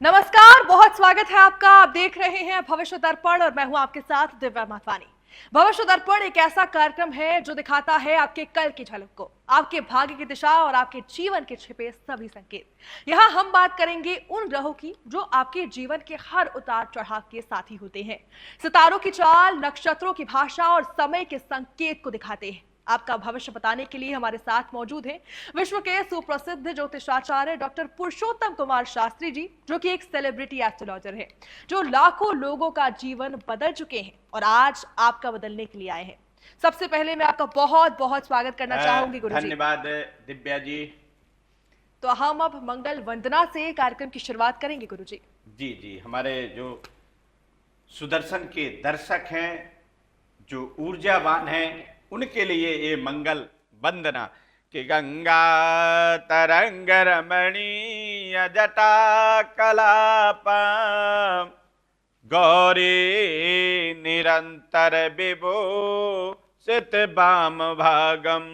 नमस्कार, बहुत स्वागत है आपका। आप देख रहे हैं भविष्य दर्पण और मैं हूं आपके साथ दिव्या माथवानी। भविष्य दर्पण एक ऐसा कार्यक्रम है जो दिखाता है आपके कल की झलक को, आपके भाग्य की दिशा और आपके जीवन के छिपे सभी संकेत। यहाँ हम बात करेंगे उन ग्रहों की जो आपके जीवन के हर उतार चढ़ाव के साथी होते हैं। सितारों की चाल, नक्षत्रों की भाषा और समय के संकेत को दिखाते हैं। आपका भविष्य बताने के लिए हमारे साथ मौजूद हैं विश्व के सुप्रसिद्ध ज्योतिषाचार्य डॉक्टर पुरुषोत्तम कुमार शास्त्री जी, जो कि एक सेलिब्रिटी एस्ट्रोलॉजर है, जो लाखों लोगों का जीवन बदल चुके हैं और आज आपका बदलने के लिए आए हैं। सबसे पहले मैं आपका बहुत बहुत स्वागत करना चाहूंगी गुरुजी। धन्यवाद दिव्या जी। तो हम अब मंगल वंदना से कार्यक्रम की शुरुआत करेंगे गुरुजी। जी जी, हमारे जो सुदर्शन के दर्शक हैं, जो ऊर्जावान हैं, उनके लिए ये मंगल वंदना कि गंगा तरंग रमणीय जटा कलाप गौरी निरंतर विभूषित वाम भागम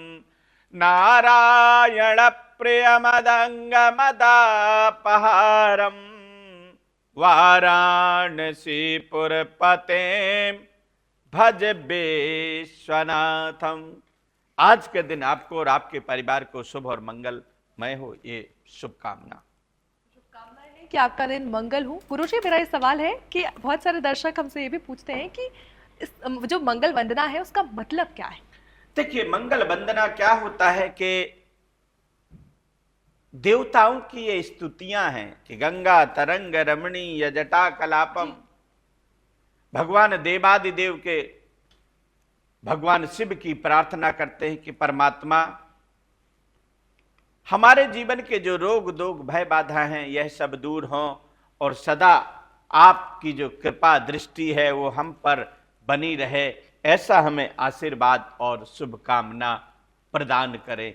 नारायण प्रिय मदंग मदापहारम वाराणसीपुर पते भज विश्वनाथम। आज के दिन आपको और आपके परिवार को शुभ और मंगलमय हो, ये शुभकामना है कि आपका दिन मंगल हो। गुरुजी, मेरा ये सवाल है कि बहुत सारे दर्शक हमसे ये भी पूछते हैं कि इस जो मंगल वंदना है उसका मतलब क्या है। देखिए, मंगल वंदना क्या होता है कि देवताओं की ये स्तुतियां हैं कि गंगा तरंग रमणीय जटा कलापम। भगवान देवादिदेव के भगवान शिव की प्रार्थना करते हैं कि परमात्मा, हमारे जीवन के जो रोग दोग भय बाधा हैं यह सब दूर हों और सदा आपकी जो कृपा दृष्टि है वो हम पर बनी रहे, ऐसा हमें आशीर्वाद और शुभकामना प्रदान करें।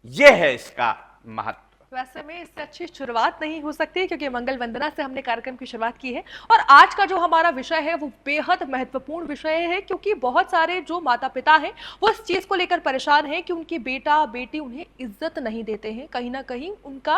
यह है इसका महत्व। वैसे में इससे अच्छी शुरुआत नहीं हो सकती, क्योंकि मंगल वंदना से हमने कार्यक्रम की शुरुआत की है। और आज का जो हमारा विषय है वो बेहद महत्वपूर्ण विषय है, क्योंकि बहुत सारे जो माता पिता हैं वो इस चीज को लेकर परेशान हैं कि उनकी बेटा बेटी उन्हें इज्जत नहीं देते हैं, कहीं ना कहीं उनका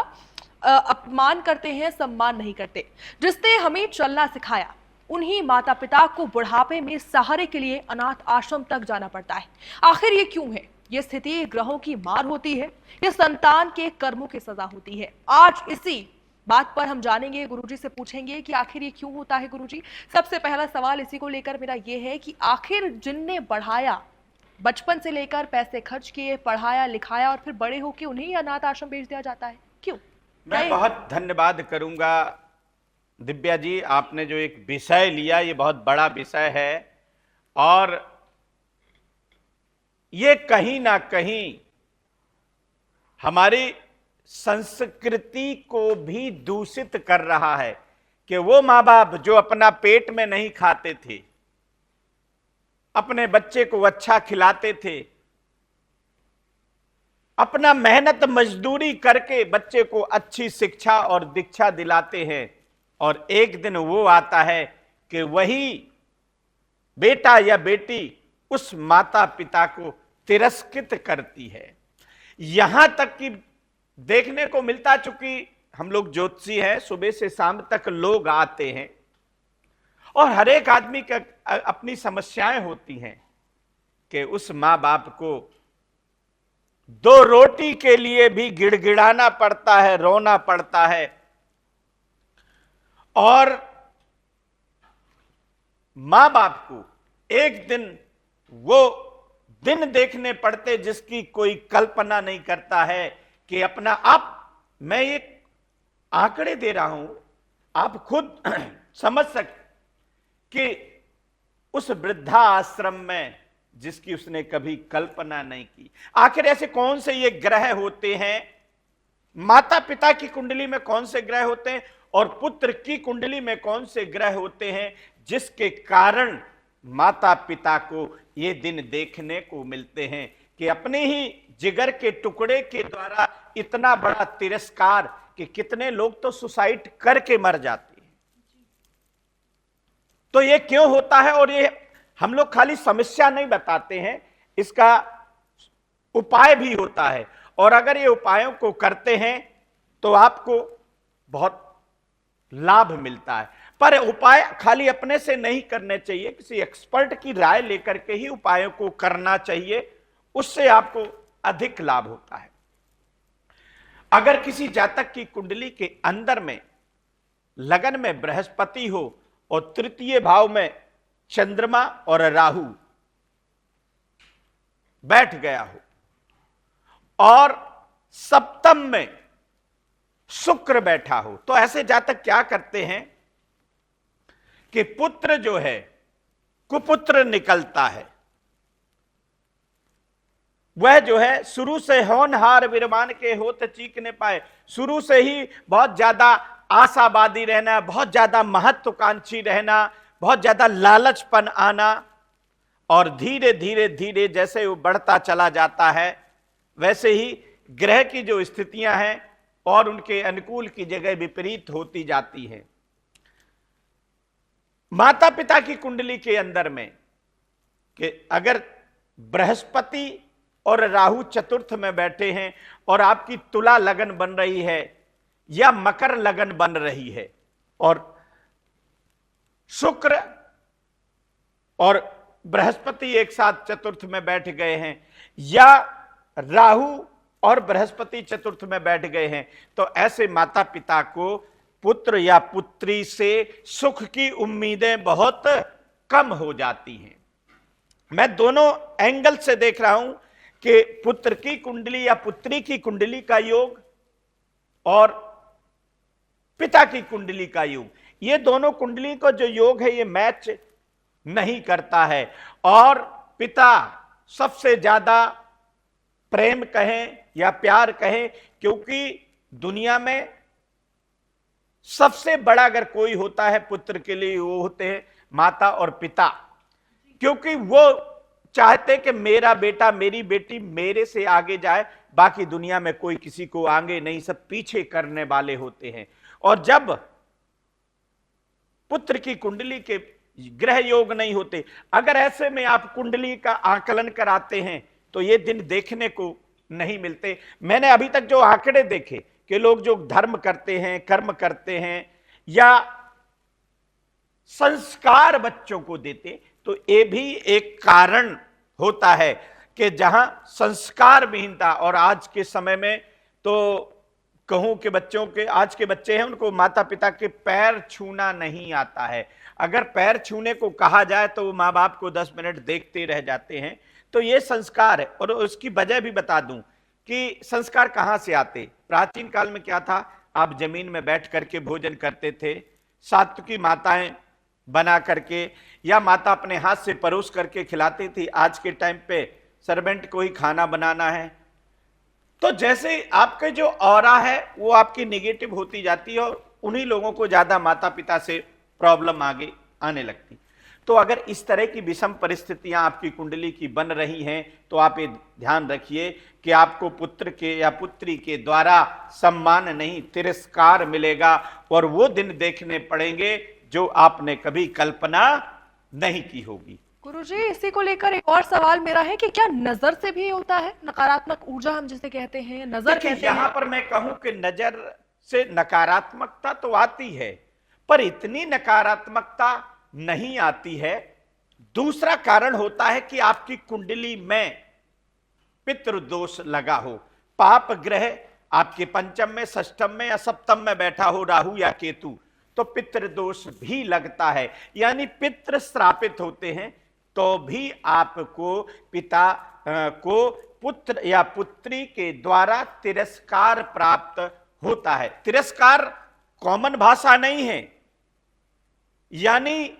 अपमान करते हैं, सम्मान नहीं करते। जिसने हमें चलना सिखाया उन्हीं माता पिता को बुढ़ापे में सहारे के लिए अनाथ आश्रम तक जाना पड़ता है। आखिर ये क्यों है? ये स्थिति ग्रहों की मार होती है, ये संतान के कर्मों की सजा होती है। आज इसी बात पर हम जानेंगे, गुरुजी से पूछेंगे कि आखिर ये क्यों होता है। गुरुजी, सबसे पहला सवाल इसी को लेकर मेरा ये है कि आखिर जिनने बढ़ाया, बचपन से लेकर पैसे खर्च किए, पढ़ाया लिखाया और फिर बड़े होकर उन्हें अनाथ आश्रम भेज दिया जाता है, क्यों? मैं बहुत धन्यवाद करूंगा दिव्या जी, आपने जो एक विषय लिया ये बहुत बड़ा विषय है और ये कहीं ना कहीं हमारी संस्कृति को भी दूषित कर रहा है कि वो माँ बाप जो अपना पेट में नहीं खाते थे, अपने बच्चे को अच्छा खिलाते थे, अपना मेहनत मजदूरी करके बच्चे को अच्छी शिक्षा और दीक्षा दिलाते हैं, और एक दिन वो आता है कि वही बेटा या बेटी उस माता पिता को तिरस्कृत करती है। यहां तक कि देखने को मिलता, चूंकि हम लोग ज्योतिषी हैं, सुबह से शाम तक लोग आते हैं और हर एक आदमी का अपनी समस्याएं होती हैं कि उस मां बाप को दो रोटी के लिए भी गिड़गिड़ाना पड़ता है, रोना पड़ता है, और मां बाप को एक दिन वो दिन देखने पड़ते जिसकी कोई कल्पना नहीं करता है कि अपना आप, मैं एक आंकड़े दे रहा हूं, आप खुद समझ सकते कि उस वृद्धा आश्रम में जिसकी उसने कभी कल्पना नहीं की, आखिर ऐसे कौन से ये ग्रह होते हैं, माता पिता की कुंडली में कौन से ग्रह होते हैं और पुत्र की कुंडली में कौन से ग्रह होते हैं जिसके कारण माता पिता को ये दिन देखने को मिलते हैं कि अपने ही जिगर के टुकड़े के द्वारा इतना बड़ा तिरस्कार कि कितने लोग तो सुसाइड करके मर जाते हैं। तो ये क्यों होता है? और ये हम लोग खाली समस्या नहीं बताते हैं, इसका उपाय भी होता है, और अगर ये उपायों को करते हैं तो आपको बहुत लाभ मिलता है। पर उपाय खाली अपने से नहीं करने चाहिए, किसी एक्सपर्ट की राय लेकर के ही उपायों को करना चाहिए, उससे आपको अधिक लाभ होता है। अगर किसी जातक की कुंडली के अंदर में लगन में बृहस्पति हो और तृतीय भाव में चंद्रमा और राहु बैठ गया हो और सप्तम में शुक्र बैठा हो, तो ऐसे जातक क्या करते हैं कि पुत्र जो है कुपुत्र निकलता है। वह जो है शुरू से होनहार विरमान के होत चीक ने पाए, शुरू से ही बहुत ज्यादा आशावादी रहना, बहुत ज्यादा महत्वाकांक्षी रहना, बहुत ज्यादा लालचपन आना, और धीरे धीरे धीरे जैसे वो बढ़ता चला जाता है वैसे ही ग्रह की जो स्थितियां हैं और उनके अनुकूल की जगह विपरीत होती जाती है। माता पिता की कुंडली के अंदर में कि अगर बृहस्पति और राहु चतुर्थ में बैठे हैं और आपकी तुला लगन बन रही है या मकर लगन बन रही है और शुक्र और बृहस्पति एक साथ चतुर्थ में बैठ गए हैं या राहु और बृहस्पति चतुर्थ में बैठ गए हैं, तो ऐसे माता पिता को पुत्र या पुत्री से सुख की उम्मीदें बहुत कम हो जाती हैं। मैं दोनों एंगल से देख रहा हूं कि पुत्र की कुंडली या पुत्री की कुंडली का योग और पिता की कुंडली का योग, ये दोनों कुंडली को जो योग है ये मैच नहीं करता है। और पिता सबसे ज्यादा प्रेम कहें या प्यार कहें, क्योंकि दुनिया में सबसे बड़ा अगर कोई होता है पुत्र के लिए वो होते हैं माता और पिता, क्योंकि वो चाहते कि मेरा बेटा मेरी बेटी मेरे से आगे जाए, बाकी दुनिया में कोई किसी को आगे नहीं, सब पीछे करने वाले होते हैं। और जब पुत्र की कुंडली के ग्रह योग नहीं होते, अगर ऐसे में आप कुंडली का आकलन कराते हैं तो ये दिन देखने को नहीं मिलते। मैंने अभी तक जो आंकड़े देखे कि लोग जो धर्म करते हैं, कर्म करते हैं या संस्कार बच्चों को देते, तो ये भी एक कारण होता है कि जहां संस्कार विहीनता, और आज के समय में तो कहूं कि बच्चों के आज के बच्चे हैं उनको माता पिता के पैर छूना नहीं आता है। अगर पैर छूने को कहा जाए तो वो माँ बाप को 10 मिनट देखते रह जाते हैं। तो ये संस्कार है। और उसकी वजह भी बता दूं कि संस्कार कहां से आते। प्राचीन काल में क्या था, आप जमीन में बैठ करके भोजन करते थे, सात्विकी माताएं बना करके या माता अपने हाथ से परोस करके खिलाती थी। आज के टाइम पे सर्वेंट को ही खाना बनाना है। तो जैसे आपके जो ऑरा है वो आपकी निगेटिव होती जाती है और उन्हीं लोगों को ज्यादा माता पिता से प्रॉब्लम आगे आने लगती। तो अगर इस तरह की विषम परिस्थितियां आपकी कुंडली की बन रही हैं तो आप ये ध्यान रखिए कि आपको पुत्र के या पुत्री के द्वारा सम्मान नहीं तिरस्कार मिलेगा और वो दिन देखने पड़ेंगे जो आपने कभी कल्पना नहीं की होगी। गुरुजी, इसी को लेकर एक और सवाल मेरा है कि क्या नजर से भी होता है? नकारात्मक ऊर्जा हम जिसे कहते हैं, नजर कहते हैं। यहां पर मैं कहूं कि नजर से नकारात्मकता तो आती है पर इतनी नकारात्मकता नहीं आती है। दूसरा कारण होता है कि आपकी कुंडली में पितृदोष लगा हो, पाप ग्रह आपके पंचम में, षष्ठम में या सप्तम में बैठा हो राहु या केतु, तो पितृदोष भी लगता है। यानी पितृ श्रापित होते हैं तो भी आपको पिता को पुत्र या पुत्री के द्वारा तिरस्कार प्राप्त होता है। तिरस्कार कॉमन भाषा नहीं है, यानी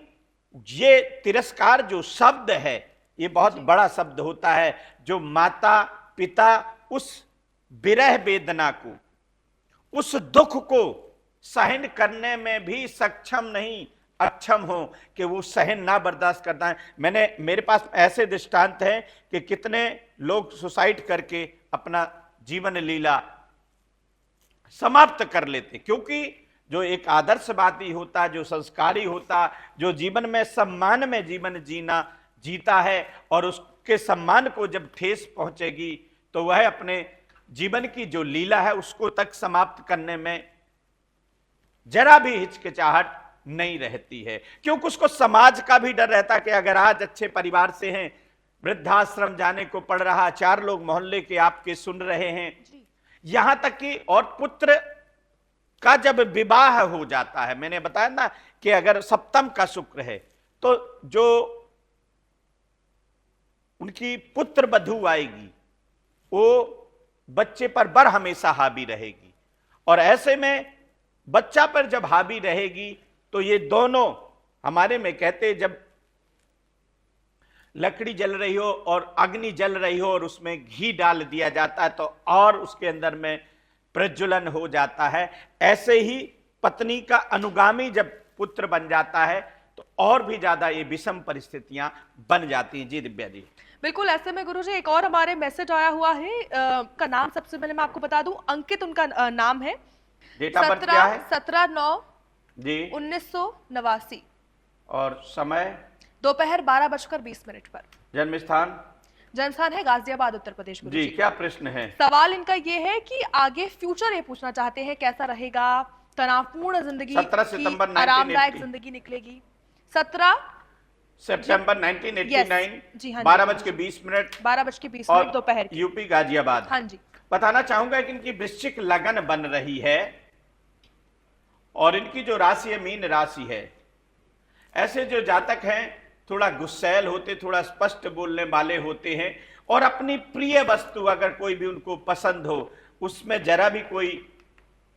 ये तिरस्कार जो शब्द है ये बहुत बड़ा शब्द होता है, जो माता पिता उस विरह वेदना को, उस दुख को सहन करने में भी सक्षम नहीं, अक्षम हो कि वो सहन ना बर्दाश्त करता है। मेरे पास ऐसे दृष्टांत हैं कि कितने लोग सुसाइड करके अपना जीवन लीला समाप्त कर लेते, क्योंकि जो एक आदर्शवादी होता, जो संस्कारी होता, जो जीवन में सम्मान में जीवन जीता है और उसके सम्मान को जब ठेस पहुंचेगी तो वह अपने जीवन की जो लीला है उसको तक समाप्त करने में जरा भी हिचकिचाहट नहीं रहती है, क्योंकि उसको समाज का भी डर रहता कि अगर आज अच्छे परिवार से हैं, वृद्धाश्रम जाने को पड़ रहा, 4 लोग मोहल्ले के आपके सुन रहे हैं, यहां तक कि और पुत्र का जब विवाह हो जाता है, मैंने बताया ना कि अगर सप्तम का शुक्र है तो जो उनकी पुत्र वधू आएगी वो बच्चे पर बर हमेशा हावी रहेगी, और ऐसे में बच्चा पर जब हावी रहेगी तो ये दोनों, हमारे में कहते जब लकड़ी जल रही हो और अग्नि जल रही हो और उसमें घी डाल दिया जाता है तो और उसके अंदर में प्रज्वलन हो जाता है, ऐसे ही पत्नी का अनुगामी जब पुत्र बन जाता है तो और भी ज्यादा ये विषम परिस्थितियां बन जाती हैं। जी दिव्या जी। बिल्कुल, ऐसे में गुरुजी एक और हमारे मैसेज आया हुआ है, का नाम सबसे पहले मैं आपको बता दूं, अंकित उनका नाम है। डेट ऑफ बर्थ क्या है? 17/9 जी 1989 और समय दोपहर 12:20 पर। जन्म स्थान? जन्म स्थान है गाजियाबाद, उत्तर प्रदेश। जी क्या प्रश्न है? सवाल इनका ये है कि आगे फ्यूचर ये पूछना चाहते हैं, कैसा रहेगा, तनावपूर्ण जिंदगी 17 सितंबर की आरामदायक 1980 जिंदगी निकलेगी। 17 सितंबर 1989 जी हाँ, 12:20 12:20 और दोपहर की। यूपी गाजियाबाद। हाँ जी। बताना चाहूंगा कि इनकी वृश्चिक लगन बन रही है और इनकी जो राशि है मीन राशि है। ऐसे जो जातक हैं थोड़ा गुस्सैल होते, थोड़ा स्पष्ट बोलने वाले होते हैं और अपनी प्रिय वस्तु अगर कोई भी उनको पसंद हो उसमें जरा भी कोई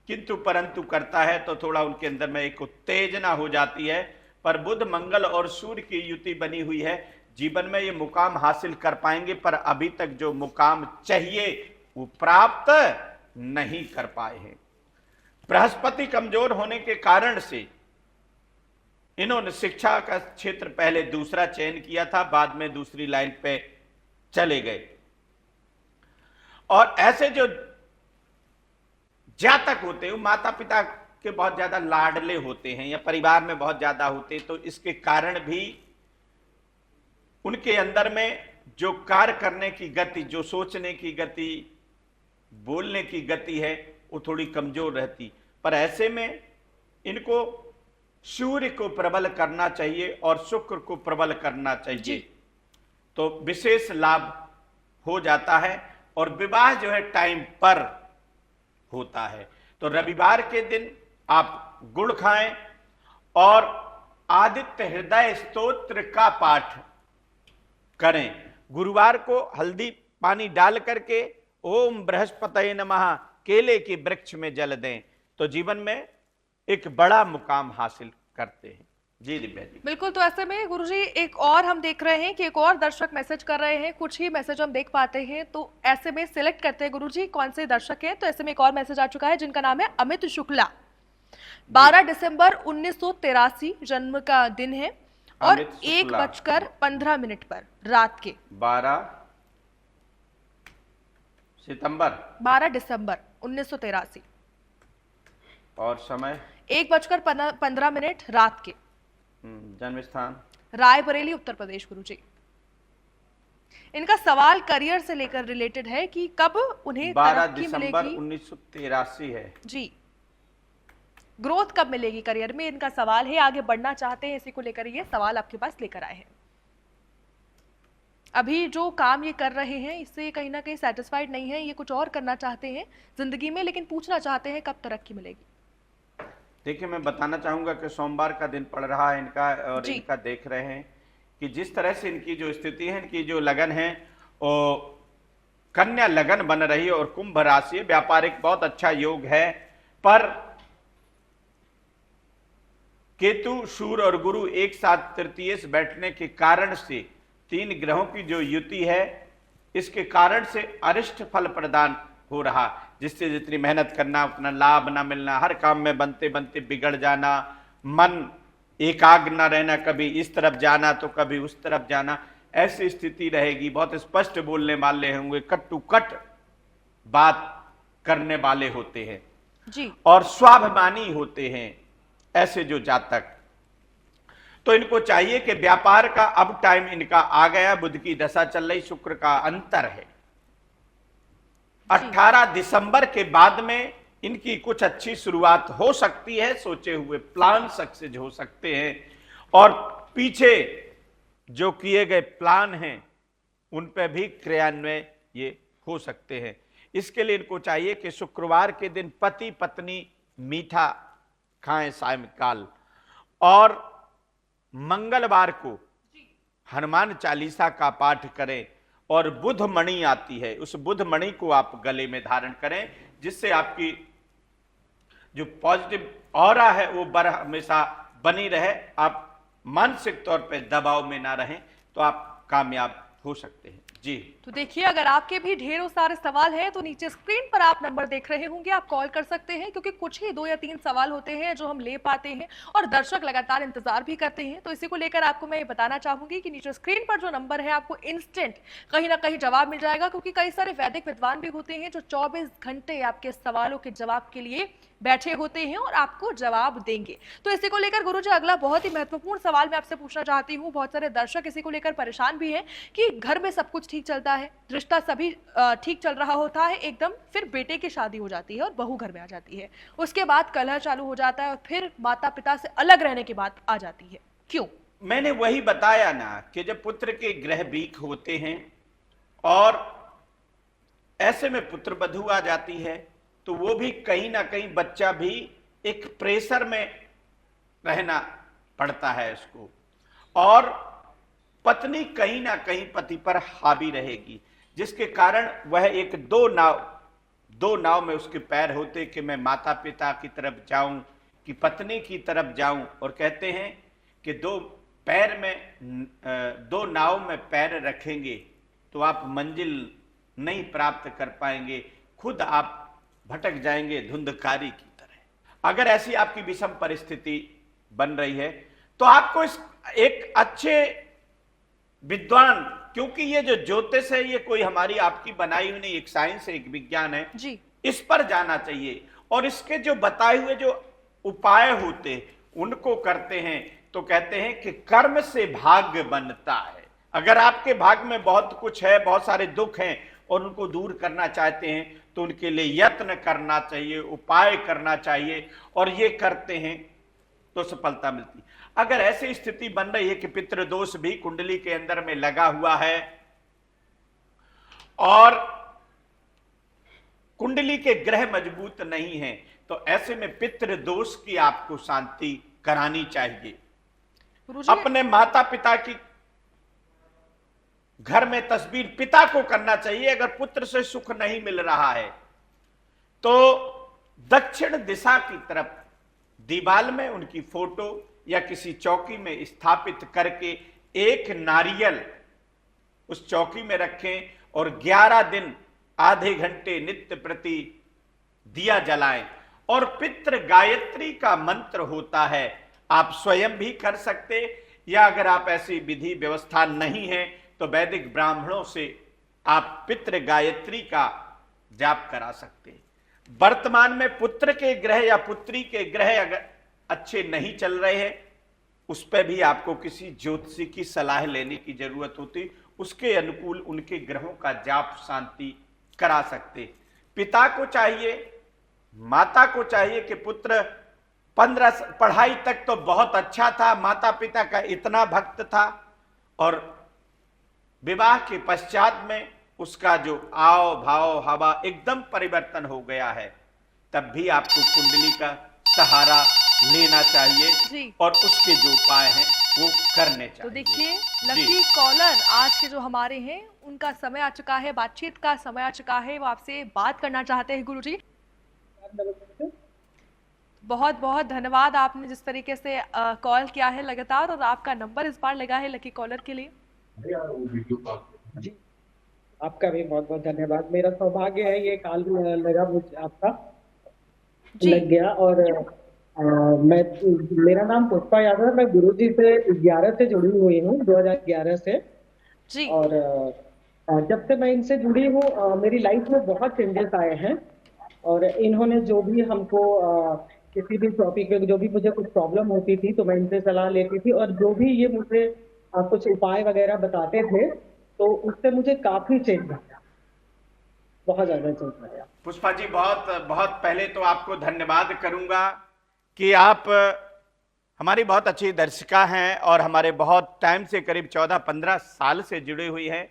किंतु परंतु करता है तो थोड़ा उनके अंदर में एक उत्तेजना हो जाती है। पर बुध मंगल और सूर्य की युति बनी हुई है, जीवन में ये मुकाम हासिल कर पाएंगे, पर अभी तक जो मुकाम चाहिए वो प्राप्त नहीं कर पाए हैं। बृहस्पति कमजोर होने के कारण से इन्होंने शिक्षा का क्षेत्र पहले दूसरा चयन किया था, बाद में दूसरी लाइन पे चले गए। और ऐसे जो जातक होते हैं माता पिता के बहुत ज्यादा लाडले होते हैं या परिवार में बहुत ज्यादा होते हैं, तो इसके कारण भी उनके अंदर में जो कार्य करने की गति, जो सोचने की गति, बोलने की गति है वो थोड़ी कमजोर रहती। पर ऐसे में इनको सूर्य को प्रबल करना चाहिए और शुक्र को प्रबल करना चाहिए, तो विशेष लाभ हो जाता है और विवाह जो है टाइम पर होता है। तो रविवार के दिन आप गुड़ खाएं और आदित्य हृदय स्तोत्र का पाठ करें। गुरुवार को हल्दी पानी डाल करके ओम बृहस्पतये नमः केले के वृक्ष में जल दें तो जीवन में एक बड़ा मुकाम हासिल करते हैं। जी दिव्या जी। बिल्कुल, तो ऐसे में गुरुजी एक और हम देख रहे हैं कि एक और दर्शक मैसेज कर रहे हैं, कुछ ही मैसेज हम देख पाते हैं तो ऐसे में सिलेक्ट करते हैं गुरुजी कौन से दर्शक हैं। तो ऐसे में एक और मैसेज आ चुका है जिनका नाम है अमित शुक्ला, 12 दिसंबर 1983 जन्म का दिन है और 1:15 पर रात के। 12 दिसंबर 1983 और समय 1:15 रात के। जन्म स्थान रायबरेली, उत्तर प्रदेश। गुरुजी इनका सवाल करियर से लेकर रिलेटेड है कि कब उन्हें 12 तरक्की दिसंबर मिलेगी। 1983 है जी, ग्रोथ कब मिलेगी करियर में, इनका सवाल है। आगे बढ़ना चाहते हैं, इसी को लेकर ये सवाल आपके पास लेकर आए हैं। अभी जो काम ये कर रहे हैं इससे कहीं ना कहीं सेटिस्फाइड नहीं है, ये कुछ और करना चाहते हैं जिंदगी में, लेकिन पूछना चाहते हैं कब तरक्की मिलेगी। देखिए मैं बताना चाहूंगा कि सोमवार का दिन पड़ रहा है इनका और इनका देख रहे हैं कि जिस तरह से इनकी जो स्थिति है, इनकी जो लगन है वो कन्या लगन बन रही है और कुंभ राशि, व्यापारिक बहुत अच्छा योग है। पर केतु, सूर्य और गुरु एक साथ तृतीय से बैठने के कारण से 3 ग्रहों की जो युति है इसके कारण से अरिष्ट फल प्रदान हो रहा, जिससे जितनी मेहनत करना उतना लाभ ना मिलना, हर काम में बनते बनते बिगड़ जाना, मन एकाग्र ना रहना, कभी इस तरफ जाना तो कभी उस तरफ जाना, ऐसी स्थिति रहेगी। बहुत स्पष्ट बोलने वाले होंगे, कट टू कट बात करने वाले होते हैं जी, और स्वाभिमानी होते हैं ऐसे जो जातक। तो इनको चाहिए कि व्यापार का अब टाइम इनका आ गया, बुध की दशा चल रही, शुक्र का अंतर है। 18 दिसंबर के बाद में इनकी कुछ अच्छी शुरुआत हो सकती है, सोचे हुए प्लान सक्सेस हो सकते हैं और पीछे जो किए गए प्लान हैं उन पर भी क्रियान्वय ये हो सकते हैं। इसके लिए इनको चाहिए कि शुक्रवार के दिन पति पत्नी मीठा खाएं सायंकाल, और मंगलवार को हनुमान चालीसा का पाठ करें, और बुध मणि आती है उस बुध मणि को आप गले में धारण करें, जिससे आपकी जो पॉजिटिव ऑरा है वो हमेशा बनी रहे, आप मानसिक तौर पे दबाव में ना रहें, तो आप कामयाब हो सकते हैं। जी तो देखिए, अगर आपके भी ढेरों सारे सवाल हैं तो नीचे स्क्रीन पर आप नंबर देख रहे होंगे, आप कॉल कर सकते हैं, क्योंकि कुछ ही 2 या 3 सवाल होते हैं जो हम ले पाते हैं और दर्शक लगातार इंतजार भी करते हैं। तो इसी को लेकर आपको मैं ये बताना चाहूंगी कि नीचे स्क्रीन पर जो नंबर है आपको इंस्टेंट कहीं ना कहीं जवाब मिल जाएगा, क्योंकि कई सारे वैदिक विद्वान भी होते हैं जो 24 घंटे आपके सवालों के जवाब के लिए बैठे होते हैं और आपको जवाब देंगे। तो इसी को लेकर गुरुजी अगला बहुत ही महत्वपूर्ण सवाल मैं आपसे पूछना चाहती हूँ। बहुत सारे दर्शक इसी को लेकर परेशान भी हैं कि घर में सब कुछ ठीक चलता है, रिश्ता सभी ठीक चल रहा होता है एकदम, फिर बेटे की शादी हो जाती है और बहू घर में आ जाती है, उसके बाद कलह चालू हो जाता है और फिर माता पिता से अलग रहने की बात आ जाती है। क्यों? मैंने वही बताया ना कि जब पुत्र के ग्रह वीक होते हैं और ऐसे में पुत्र बधू आ जाती है, तो वो भी कहीं ना कहीं बच्चा भी एक प्रेशर में रहना पड़ता है उसको, और पत्नी कहीं ना कहीं पति पर हावी रहेगी, जिसके कारण वह एक दो नाव में उसके पैर होते कि मैं माता पिता की तरफ जाऊं कि पत्नी की तरफ जाऊं। और कहते हैं कि दो नाव में पैर रखेंगे तो आप मंजिल नहीं प्राप्त कर पाएंगे, खुद आप भटक जाएंगे धुंधकारी की तरह। अगर ऐसी आपकी विषम परिस्थिति बन रही है तो आपको एक अच्छे विद्वान, क्योंकि ये जो ज्योतिष है ये कोई हमारी आपकी बनाई हुई नहीं, एक साइंस है, एक विज्ञान है जी, इस पर जाना चाहिए और इसके जो बताए हुए जो उपाय होते उनको करते हैं। तो कहते हैं कि कर्म से भाग्य बनता है। अगर आपके भाग्य में बहुत कुछ है, बहुत सारे दुख हैं और उनको दूर करना चाहते हैं तो उनके लिए यत्न करना चाहिए, उपाय करना चाहिए, और ये करते हैं तो सफलता मिलती है। अगर ऐसी स्थिति बन रही है कि पितृदोष भी कुंडली के अंदर में लगा हुआ है और कुंडली के ग्रह मजबूत नहीं है, तो ऐसे में पितृदोष की आपको शांति करानी चाहिए। अपने माता पिता की घर में तस्वीर पिता को करना चाहिए। अगर पुत्र से सुख नहीं मिल रहा है तो दक्षिण दिशा की तरफ दीवार में उनकी फोटो या किसी चौकी में स्थापित करके एक नारियल उस चौकी में रखें और 11 दिन आधे घंटे नित्य प्रति दिया जलाएं। और पितृ गायत्री का मंत्र होता है, आप स्वयं भी कर सकते, या अगर आप ऐसी विधि व्यवस्था नहीं है तो वैदिक ब्राह्मणों से आप पितृ गायत्री का जाप करा सकते हैं। वर्तमान में पुत्र के ग्रह या पुत्री के ग्रह अगर अच्छे नहीं चल रहे हैं, उस पर भी आपको किसी ज्योतिषी की सलाह लेने की जरूरत होती, उसके अनुकूल उनके ग्रहों का जाप शांति करा सकते। पिता को चाहिए, माता को चाहिए कि पुत्र 15 पढ़ाई तक तो बहुत अच्छा था, माता पिता का इतना भक्त था, और विवाह के पश्चात में उसका जो आव भाव हवा एकदम परिवर्तन हो गया है, तब भी आपको कुंडली का सहारा लेना चाहिए जी। और उसके जो उपाय हैं वो करने चाहिए। तो देखिए, लकी कॉलर आज के जो हमारे हैं उनका समय आ चुका है, बातचीत का समय आ चुका है, वो आपसे बात करना चाहते हैं गुरुजी। बहुत बहुत धन्यवाद, आपने जिस तरीके से कॉल किया है लगातार, और आपका नंबर इस बार लगा है लकी कॉलर के लिए। जी, आपका भी बहुत बहुत धन्यवाद। मेरा सौभाग्य है ये कॉल लगा मुझे, आपका लग गया। और मेरा नाम पुष्पा यादव है, मैं गुरुजी से 11 से जुड़ी हुई हूँ, 2011 से जी। और जब से मैं इनसे जुड़ी हूँ मेरी लाइफ में बहुत चेंजेस आए हैं, और इन्होंने जो भी हमको किसी भी टॉपिक पे जो भी मुझे कुछ प्रॉब्लम होती थी तो मैं इनसे सलाह लेती थी, और जो भी ये मुझे कुछ उपाय वगैरह बताते थे तो उससे मुझे काफी चेंज आया। बहुत ज्यादा चल रहा है। पुष्पा जी, बहुत बहुत पहले तो आपको धन्यवाद करूंगा कि आप हमारी बहुत अच्छी दर्शिका हैं और हमारे बहुत टाइम से, करीब 14-15 साल से जुड़ी हुई हैं।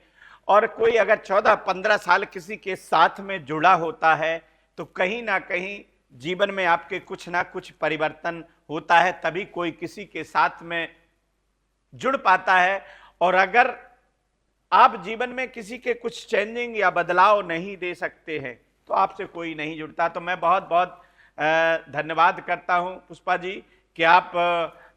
और कोई अगर 14-15 साल किसी के साथ में जुड़ा होता है तो कहीं ना कहीं जीवन में आपके कुछ ना कुछ परिवर्तन होता है, तभी कोई किसी के साथ में जुड़ पाता है। और अगर आप जीवन में किसी के कुछ चेंजिंग या बदलाव नहीं दे सकते हैं तो आपसे कोई नहीं जुड़ता। तो मैं बहुत बहुत धन्यवाद करता हूं पुष्पा जी कि आप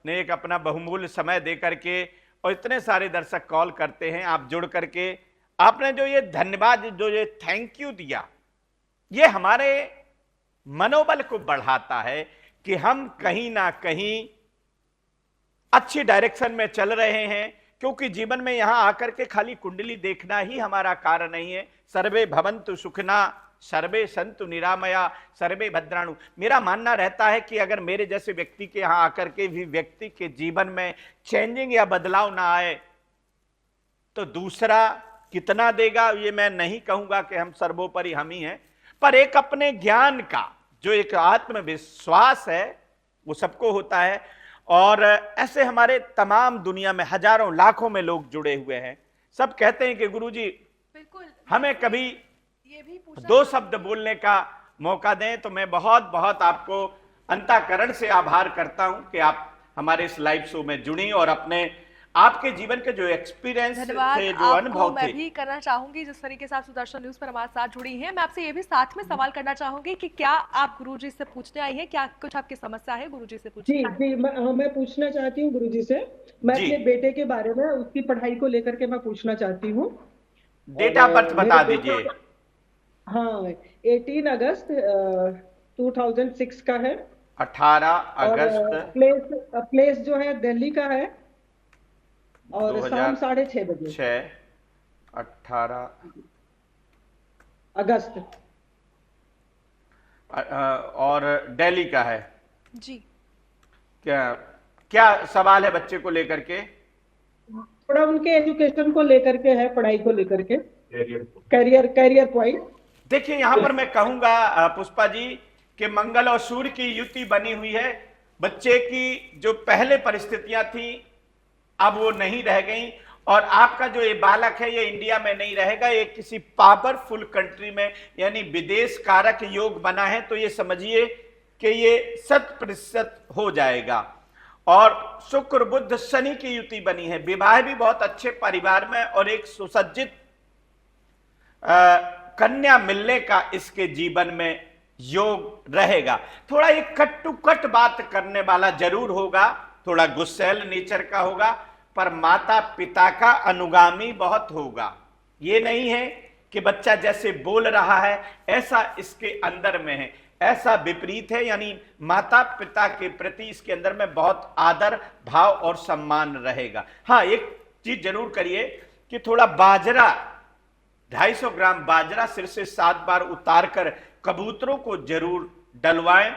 ने एक अपना बहुमूल्य समय दे करके, और इतने सारे दर्शक कॉल करते हैं, आप जुड़ करके आपने जो ये धन्यवाद, जो ये थैंक यू दिया, ये हमारे मनोबल को बढ़ाता है कि हम कहीं ना कहीं अच्छी डायरेक्शन में चल रहे हैं। क्योंकि जीवन में यहां आकर के खाली कुंडली देखना ही हमारा कार्य नहीं है। सर्वे भवन्तु सुखिना, सर्वे संतु निरामया, सर्वे भद्राणु। मेरा मानना रहता है कि अगर मेरे जैसे व्यक्ति के यहां आकर के भी व्यक्ति के जीवन में चेंजिंग या बदलाव ना आए तो दूसरा कितना देगा, ये मैं नहीं कहूंगा कि हम सर्वोपरि हम ही हैं, पर एक अपने ज्ञान का जो एक आत्मविश्वास है वो सबको होता है। और ऐसे हमारे तमाम दुनिया में हजारों लाखों में लोग जुड़े हुए हैं। सब कहते हैं कि गुरुजी बिल्कुल, हमें कभी ये भी पूछा 2 शब्द बोलने का मौका दें। तो मैं बहुत बहुत आपको अंतःकरण से आभार करता हूं कि आप हमारे इस लाइव शो में जुड़ी और अपने आपके जीवन के जो एक्सपीरियंस धन्यवाद थे, जो आपको अनुभव मैं थे। भी करना चाहूंगी जिस तरीके से आप सुदर्शन न्यूज पर हमारे साथ जुड़ी हैं। मैं आपसे ये भी साथ में सवाल करना चाहूंगी कि क्या आप गुरुजी से पूछने आई हैं, क्या कुछ आपकी समस्या है, गुरुजी से पूछिए। जी जी, मैं पूछना चाहती हूँ गुरुजी से। मैं जी। अपने बेटे के बारे में, उसकी पढ़ाई को लेकर के मैं पूछना चाहती हूँ। डेट ऑफ बर्थ मेरे बता बेटे दीजिए। हाँ, 18 अगस्त 2006 का है। 18 और अगस्त प्लेस जो है दिल्ली का है, और शाम 2006। 6:30 बजे 18 अगस्त। और दिल्ली का है। जी, क्या क्या सवाल है बच्चे को लेकर के? थोड़ा उनके एजुकेशन को लेकर के है, पढ़ाई को लेकर के, करियर पॉइंट। देखिए, यहां पर मैं कहूंगा पुष्पा जी कि मंगल और सूर्य की युति बनी हुई है। बच्चे की जो पहले परिस्थितियां थी अब वो नहीं रह गई, और आपका जो ये बालक है ये इंडिया में नहीं रहेगा, ये किसी पावरफुल कंट्री में यानी विदेश कारक योग बना है। तो ये समझिए कि ये 100% हो जाएगा। और शुक्र बुध शनि की युति बनी है, विवाह भी बहुत अच्छे परिवार में, और एक सुसज्जित कन्या मिलने का इसके जीवन में योग रहेगा। थोड़ा एक कट टू कट बात करने वाला जरूर होगा, थोड़ा गुस्सैल नेचर का होगा, पर माता पिता का अनुगामी बहुत होगा। ये नहीं है कि बच्चा जैसे बोल रहा है ऐसा इसके अंदर में है, ऐसा विपरीत है। यानी माता पिता के प्रति इसके अंदर में बहुत आदर भाव और सम्मान रहेगा। हाँ, एक चीज जरूर करिए कि थोड़ा बाजरा, 250 ग्राम बाजरा सिर से 7 बार उतार कर कबूतरों को जरूर डलवाएं,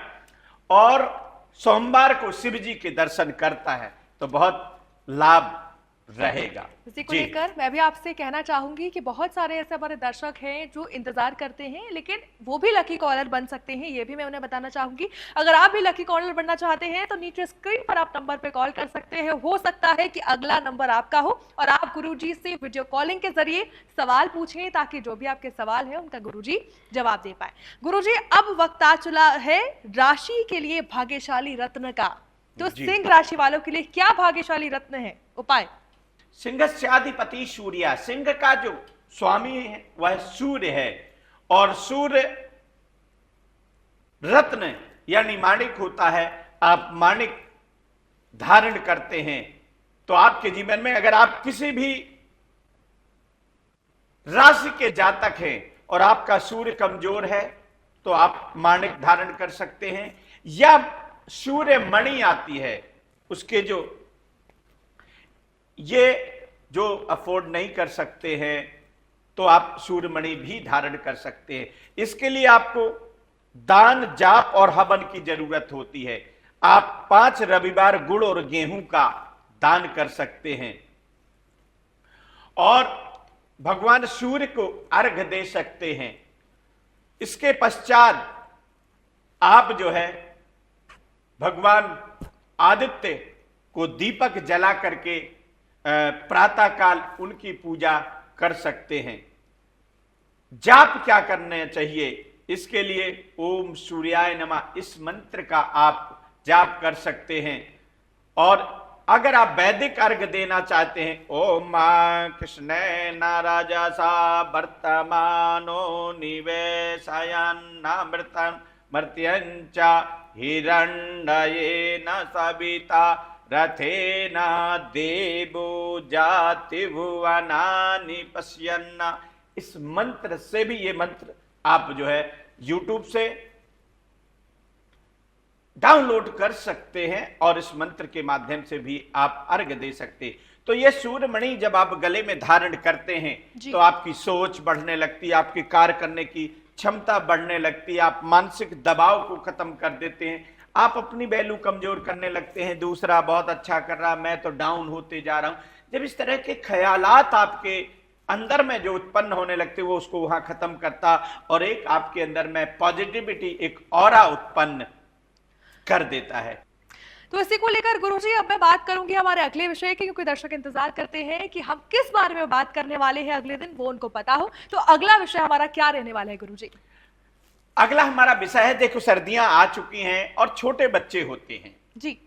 और सोमवार को शिव जी के दर्शन करता है तो बहुत लाभ रहेगा। इसी को लेकर मैं भी आपसे कहना चाहूंगी कि बहुत सारे ऐसे हमारे दर्शक हैं जो इंतजार करते हैं, लेकिन वो भी लकी कॉलर बन सकते हैं, ये भी मैं उन्हें बताना चाहूंगी। अगर आप भी लकी कॉलर बनना चाहते हैं तो नीचे स्क्रीन पर आप नंबर पे कॉल कर सकते हैं। हो सकता है कि अगला नंबर आपका हो और आप गुरुजी से वीडियो कॉलिंग के जरिए सवाल पूछें, ताकि जो भी आपके सवाल है उनका गुरुजी जवाब दे पाए। गुरुजी, अब वक्त आ चला है राशि के लिए भाग्यशाली रत्न का। तो सिंह राशि वालों के लिए क्या भाग्यशाली रत्न है, उपाय? सिंहस्याधिपति सूर्य, सिंह का जो स्वामी है वह सूर्य है, और सूर्य रत्न यानी माणिक होता है। आप माणिक धारण करते हैं तो आपके जीवन में, अगर आप किसी भी राशि के जातक हैं और आपका सूर्य कमजोर है तो आप माणिक धारण कर सकते हैं, या सूर्य मणि आती है, उसके जो अफोर्ड नहीं कर सकते हैं तो आप सूर्यमणि भी धारण कर सकते हैं। इसके लिए आपको दान, जाप और हवन की जरूरत होती है। आप 5 रविवार गुड़ और गेहूं का दान कर सकते हैं, और भगवान सूर्य को अर्घ दे सकते हैं। इसके पश्चात आप जो है भगवान आदित्य को दीपक जला करके प्रातःकाल उनकी पूजा कर सकते हैं। जाप क्या करना चाहिए? इसके लिए ओम सूर्याय नमः इस मंत्र का आप जाप कर सकते हैं। और अगर आप वैदिक अर्घ देना चाहते हैं, ओम कृष्ण नाराजसा वर्तमानो निवेशयन्नामृतं मर्त्यंचा हिरण्येन सविता रथेन देवो जाति भुवनानि पश्यन्ना। इस मंत्र से भी, ये मंत्र आप जो है YouTube से डाउनलोड कर सकते हैं और इस मंत्र के माध्यम से भी आप अर्घ दे सकते हैं। तो ये सूर्यमणि जब आप गले में धारण करते हैं तो आपकी सोच बढ़ने लगती है, आपकी कार्य करने की क्षमता बढ़ने लगती है, आप मानसिक दबाव को खत्म कर देते हैं, आप अपनी वैल्यू कमजोर करने लगते हैं, दूसरा बहुत अच्छा कर रहा, मैं तो डाउन होते जा रहा हूं। जब इस तरह के ख्यालात आपके अंदर में जो उत्पन्न होने लगते वो उसको वहां खत्म करता और एक आपके अंदर में पॉजिटिविटी, एक ऑरा उत्पन्न कर देता है। तो इसी को लेकर गुरुजी अब मैं बात करूंगी हमारे अगले विषय की, क्योंकि दर्शक इंतजार करते हैं कि हम किस बारे में बात करने वाले हैं अगले दिन, वो उनको पता हो। तो अगला विषय हमारा क्या रहने वाला है गुरुजी? अगला हमारा विषय है, देखो सर्दियां आ चुकी हैं और छोटे बच्चे होते हैं जी,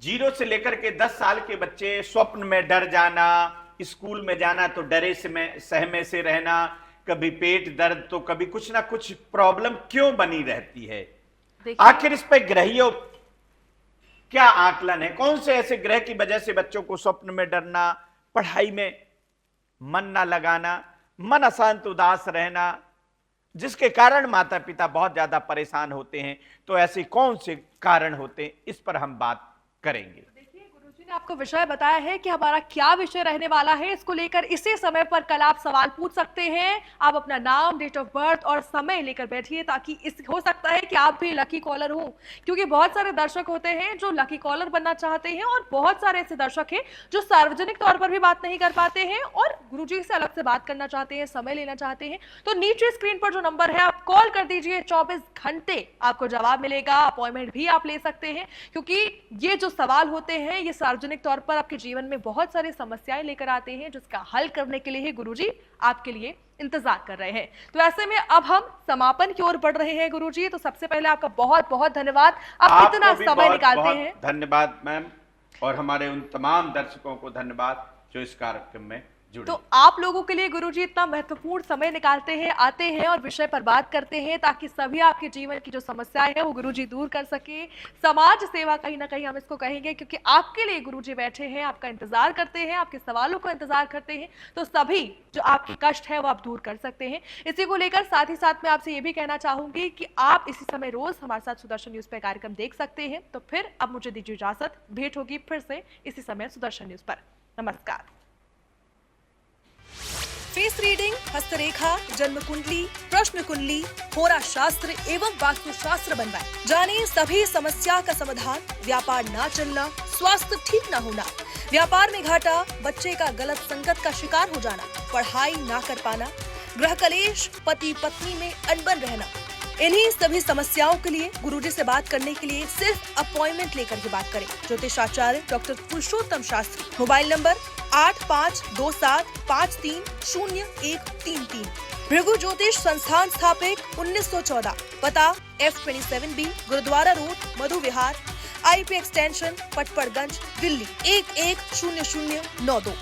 0 से लेकर के 10 साल के बच्चे, स्वप्न में डर जाना, स्कूल में जाना तो डरे सहमे से रहना, कभी पेट दर्द तो कभी कुछ ना कुछ प्रॉब्लम क्यों बनी रहती है? आखिर इस पे ग्रहियों क्या आकलन है? कौन से ऐसे ग्रह की वजह से बच्चों को स्वप्न में डरना, पढ़ाई में मन ना लगाना, मन अशांत उदास रहना, जिसके कारण माता पिता बहुत ज्यादा परेशान होते हैं? तो ऐसे कौन से कारण होते हैं, इस पर हम बात करेंगे। ने आपको विषय बताया है कि हमारा क्या विषय रहने वाला है। इसको लेकर इसी समय पर कल आप सवाल पूछ सकते हैं। आप अपना नाम, डेट ऑफ बर्थ और समय लेकर बैठिए, ताकि हो सकता है कि आप भी लकी कॉलर हो, क्योंकि बहुत सारे दर्शक होते हैं जो लकी कॉलर बनना चाहते हैं और बहुत सारे ऐसे दर्शक हैं जो सार्वजनिक तौर पर भी बात नहीं कर पाते हैं और गुरुजी से अलग से बात करना चाहते हैं, समय लेना चाहते हैं। तो नीचे स्क्रीन पर जो नंबर है आप कॉल कर दीजिए, 24 घंटे आपको जवाब मिलेगा। अपॉइंटमेंट भी आप ले सकते हैं, क्योंकि ये जो सवाल होते हैं ये सार्वजनिक तौर पर आपके जीवन में बहुत सारी समस्याएं लेकर आते हैं, जिसका हल करने के लिए ही गुरुजी आपके लिए इंतजार कर रहे हैं। तो ऐसे में अब हम समापन की ओर बढ़ रहे हैं गुरुजी। तो सबसे पहले आपका बहुत बहुत धन्यवाद, आप इतना समय निकालते हैं। धन्यवाद मैम, और हमारे उन तमाम दर्शकों को धन्यवाद जो इस कार्यक्रम में जुड़े। तो आप लोगों के लिए गुरुजी इतना महत्वपूर्ण समय निकालते हैं, आते हैं और विषय पर बात करते हैं, ताकि सभी आपके जीवन की जो समस्याएं हैं वो गुरुजी दूर कर सके। समाज सेवा कहीं ना कहीं हम इसको कहेंगे, क्योंकि आपके लिए गुरुजी बैठे हैं, आपका इंतजार करते हैं, आपके सवालों का इंतजार करते हैं। तो सभी जो आपके कष्ट है वो आप दूर कर सकते हैं। इसी को लेकर साथ ही साथ मैं आपसे ये भी कहना चाहूंगी कि आप इसी समय रोज हमारे साथ सुदर्शन न्यूज पर कार्यक्रम देख सकते हैं। तो फिर अब मुझे दीजिए इजाजत, भेंट होगी फिर से इसी समय सुदर्शन न्यूज पर। नमस्कार। फेस रीडिंग, हस्तरेखा, जन्म कुंडली, प्रश्न कुंडली, होरा शास्त्र एवं वास्तु शास्त्र बनवाएं। जानिए सभी समस्या का समाधान। व्यापार ना चलना, स्वास्थ्य ठीक ना होना, व्यापार में घाटा, बच्चे का गलत संगत का शिकार हो जाना, पढ़ाई ना कर पाना, गृह कलेश, पति पत्नी में अनबन रहना, इन्हीं सभी समस्याओं के लिए गुरुजी से बात करने के लिए सिर्फ अपॉइंटमेंट लेकर के बात करें। ज्योतिषाचार्य doctor Purushottam Shastri. Mobile number 8527530133। Bhrigu Jyotish Sansthan स्थापित 1914। पता F27B Gurudwara road, Madhu Vihar, IP extension, Patparganj, Delhi 110092।